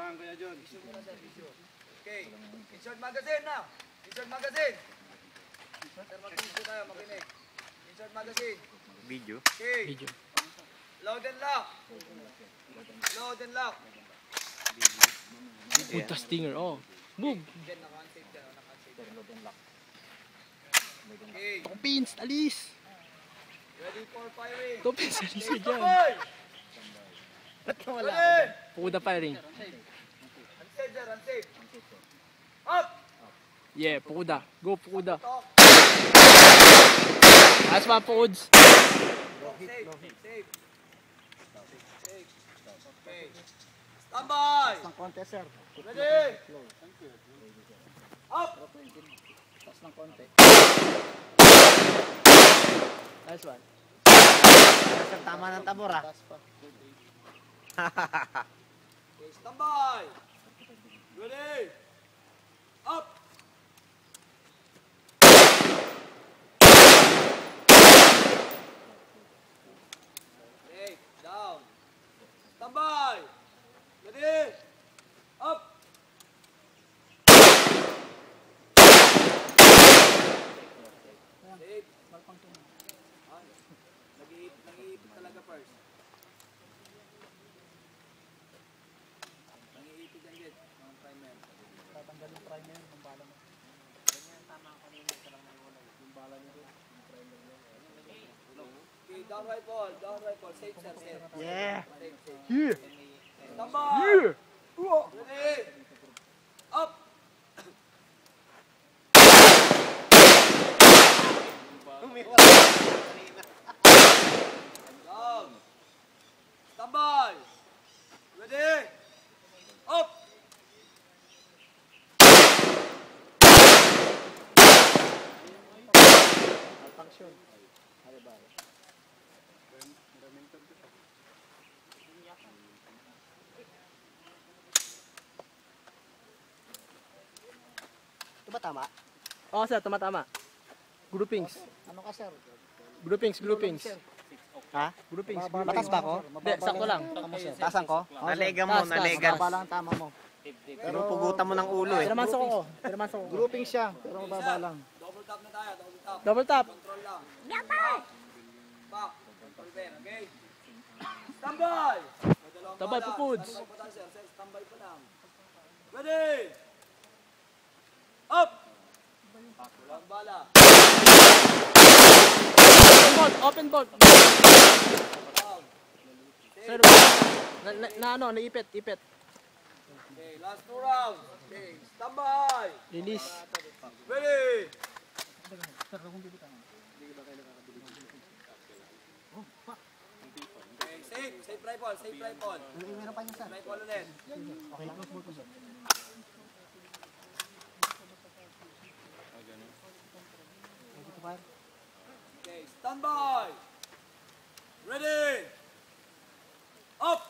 lang, Kuya John. Issue muna sir, issue. Okay, insert magazine na. Insert magazine. Sir, mag-issue tayo, makinig. Insert magazine. Video. Okay. Video. Load and lock. Load and lock. Puta stinger, oh. Boom! Then, naka-unsafe ka. Naka-unsafe ka. Okay. Topins, alis! Ready for firing. Topins, alis ka dyan. Stop! Ba't ka wala? Ready! Pukuda firing. Unsafe sir, unsafe. Up! Yeah, pukuda. Go, pukuda. Talk. As pa, pukuds. Safe, safe. Safe. Okay. Standby! Ng konti, sir. Ready! Up! Taas ng konti. Nice one. Sir, tama ng tabor, ah. Okay, standby! Ready! Up! Okay, down. Standby! Ready! Up! Safe. Nag-iipit talaga first. Nag-iipit yan din, mga primer. Tatanggal yung primer, yung bala mo. Ganyan, tama ang kanina, ito lang naiwala. Yung bala nyo rin, yung primer nyo. Okay, down rifle, safe sir, safe. Yeah! Safe, safe. Yeah! Standby! Yeah! Ready! Up! Down! Standby! Ready! Up! Malfunction. Ano ba? Ito ba tama? Oh, sir, tama-tama. Groupings. Ano ka, sir? Groupings. Ha? Groupings. Batas ba ako? Hindi, sakto lang. Tasan ko? Nalegan mo, Taas, nalegan. Mababa lang ang tama mo. Pero pugutan mo ng ulo eh. Pinamanso ko. Pinamanso ko. Grouping siya, pero mababa lang. Double tap na tayo, double tap. Double tap. Control lang. Back! Back! Control pen, okay? Standby! Standby po, Puds. Standby pa lang. Ready! Up! Walang bala. Open bolt. Down. Sir, ano, naipit. Okay, last 2 rounds. Okay, standby! Release. Ready! Okay, safe rifle. Meron pa niya, sir. Rifle ulit. Okay lang. Okay, standby! Ready! Up!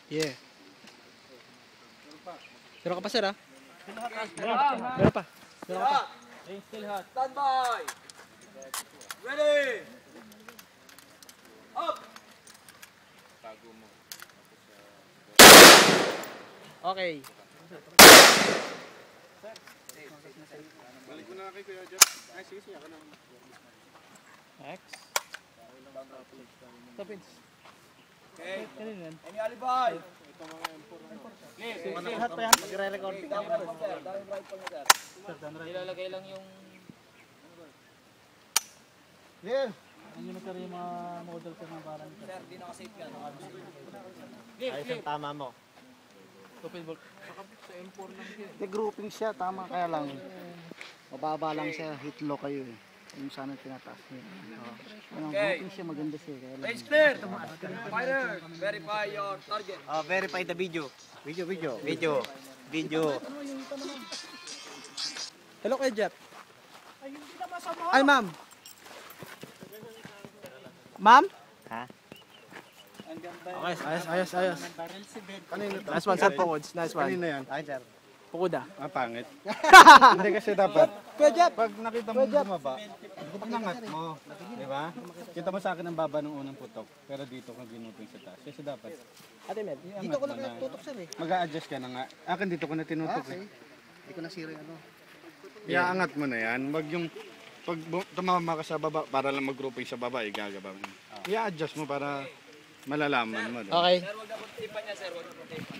Yeah. Meron ka pa, sir, ha? Meron pa. Standby! Ready! Up! Okay. Balik mo na kay Kuya John. Ay, sige, siya ka na. Next. Topins. Okay. Any alibi? Lahat pa yan, magre-record. Down rifle, sir. Down rifle na, sir. Ilalagay lang yung... Yeah! Ang yun sir yung mga model ko ng balang. Sir, di naka-safe yan. Ayos ang tama mo. Open bolt. The grouping siya, tama kaya lang. Mababa lang siya, hit low kayo eh. Yung sana tinataas niya. Yung Okay. grouping siya maganda siya. Kaya lang. Range clear! Fighter, verify your target. Oh, verify the video. Video. Video. Hello kay Jeff. Ay, ma'am. Ma'am? Ayos. Kanino to? Nice one, sir, Pokods. Nice one. Kanino yan? Ay, sir. Pokoda. Pangit. Hindi kasi dapat, pag nakita mo bumaba, anangat mo. Di ba? Kita mo sa akin ang baba ng unang putok, pero dito ka ginuping sa taas. Kasi dapat, Ate Mel. Dito ko na kaya tutok, sir eh. mag-a-adjust ka na nga. Akin dito ko na tinutok Okay. eh. Hindi ko nasira yung ano. Iaangat mo na yan. Wag yung, pag tumama ka sa baba, para lang mag-grouping sa baba, igagaba mo. I-adjust mo para malalaman mo. Diba? Okay. Sir, huwag na puntipan niya, sir. Huwag na puntipan.